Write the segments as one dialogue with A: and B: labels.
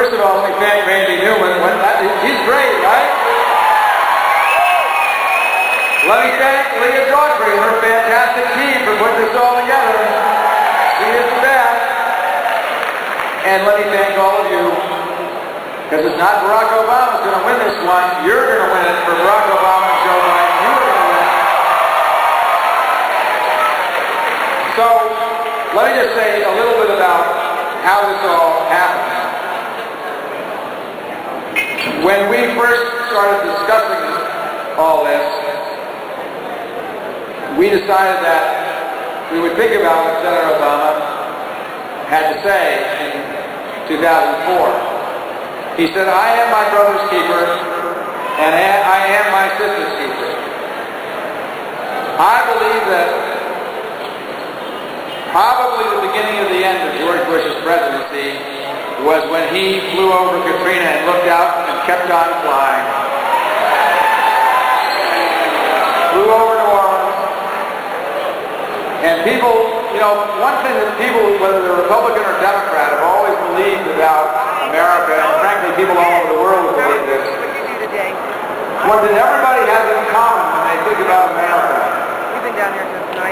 A: First of all, let me thank Randy Newman. He's great, right? Let me thank Leah Daughtry and her fantastic team for putting this all together. She is the best. And let me thank all of you, because it's not Barack Obama's going to win this one. You're going to win it for Barack Obama and Joe Biden. You are going to win it. So, let me just say a little bit about how this all happened. When we first started discussing all this, we decided that we would think about what Senator Obama had to say in 2004. He said, I am my brother's keeper, and I am my sister's keeper. I believe that probably the beginning of the end of George Bush's presidency was when he flew over Katrina and looked out and kept on flying. Flew over New Orleans. And people, you know, one thing that people, whether they're Republican or Democrat, have always believed about America, and frankly people all over the world have believed this. What that everybody has in common when they think about America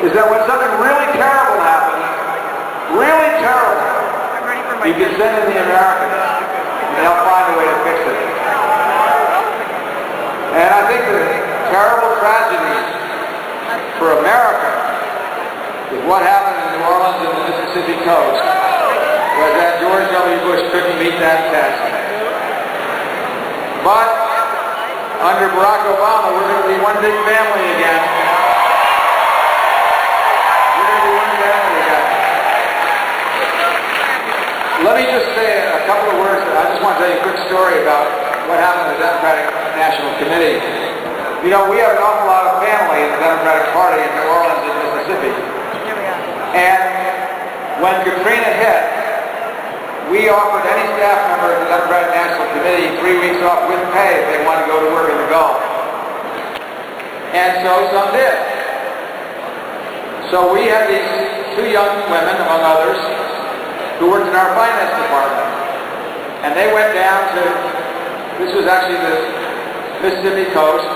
A: is that when something really terrible happens, really terrible, you can send in the Americans, and they'll find a way to fix it. And I think the terrible tragedy for America is what happened in New Orleans and the Mississippi coast was that George W. Bush couldn't meet that test. But under Barack Obama, we're going to be one big family again. We're going to be one family again. Let me just say a couple of words. I just want to tell you a quick story about what happened in the Democratic National Committee. You know, we have an awful lot of family in the Democratic Party in New Orleans and Mississippi. And when Katrina hit, we offered any staff member of the Democratic National Committee 3 weeks off with pay if they wanted to go to work in the Gulf. And so some did. So we had these two young women, among others, who worked in our finance department. And they went down to, this was actually the Mississippi coast,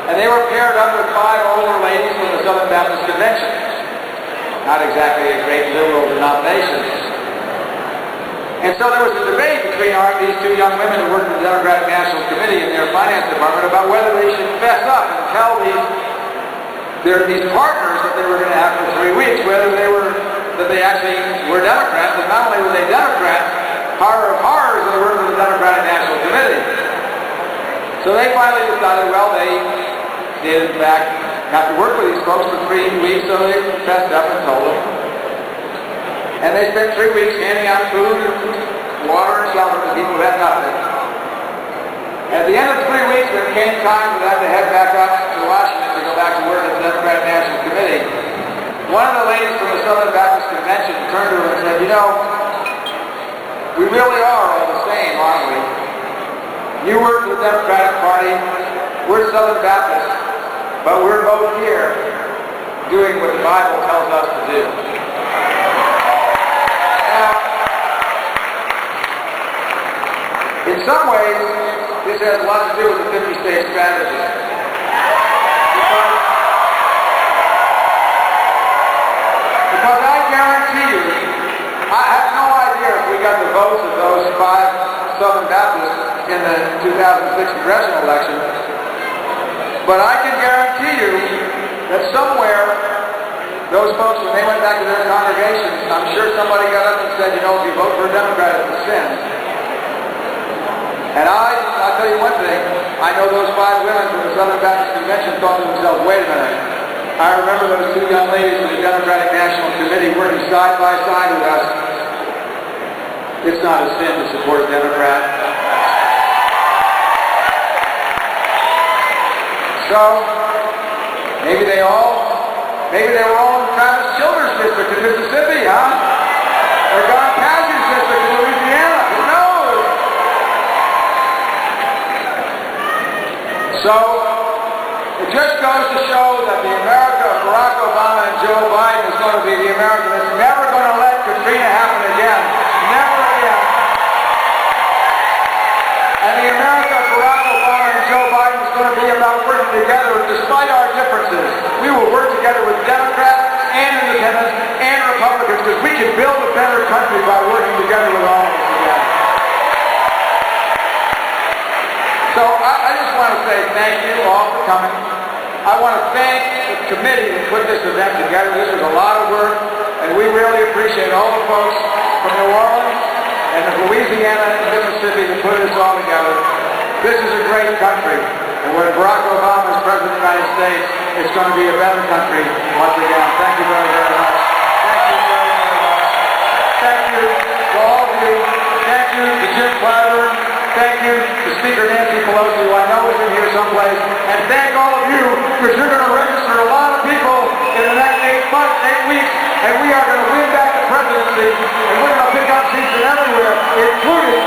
A: and they were paired up with 5 older ladies from the Southern Baptist Convention. Not exactly a great liberal denomination. And so there was a debate between these two young women who worked in the Democratic National Committee and their finance department about whether they should fess up and tell these partners that they were going to have for 3 weeks, whether they actually were Democrats, and not only were they Democrats, horror of horrors, they worked for the Democratic National Committee. So they finally decided, well, they did in fact have to work with these folks for 3 weeks, so they fessed up and told them. And they spent 3 weeks handing out food and water and shelter to people who had nothing. At the end of 3 weeks, when it came time for them to head back up to Washington to go back to work at the Democratic National Committee, one of the ladies from the Southern Baptist Convention turned to her and said, you know, we really are all the same, aren't we? You work for the Democratic Party, we're Southern Baptists, but we're both here doing what the Bible tells us to do. Now, in some ways, this has a lot to do with the 50-state strategy. Because I guarantee you, I have no idea if we got the votes of those 5 Southern Baptists in the 2006 congressional election, but I can guarantee you that somewhere, those folks, when they went back to their congregations, I'm sure somebody got up and said, you know, if you vote for a Democrat, it's a sin. And I'll tell you one thing, I know those 5 women from the Southern Baptist Convention thought to themselves, wait a minute, I remember those 2 young ladies from the Democratic National Committee working side by side with us. It's not a sin to support a Democrat. So, maybe they were all in Travis Childers' district in Mississippi, huh? Or Don Cassidy's district in Louisiana. Who knows? So, it just goes to show that the America of Barack Obama and Joe Biden is going to be the America that's never going to let Katrina happen again. Never again. can build a better country by working together with all of us again. So I just want to say thank you all for coming. I want to thank the committee that put this event together. This was a lot of work, and we really appreciate all the folks from New Orleans and Louisiana and Mississippi that put this all together. This is a great country, and when Barack Obama is President of the United States, it's going to be a better country once again. Thank you very, very much. Thank you very, very much. Thank you to all of you. Thank you to Jim Clyburn. Thank you to Speaker Nancy Pelosi, who I know is in here someplace. And thank all of you, because you're going to register a lot of people in the next 8 months, 8 weeks, and we are going to win back the presidency, and we're going to pick up seats everywhere, including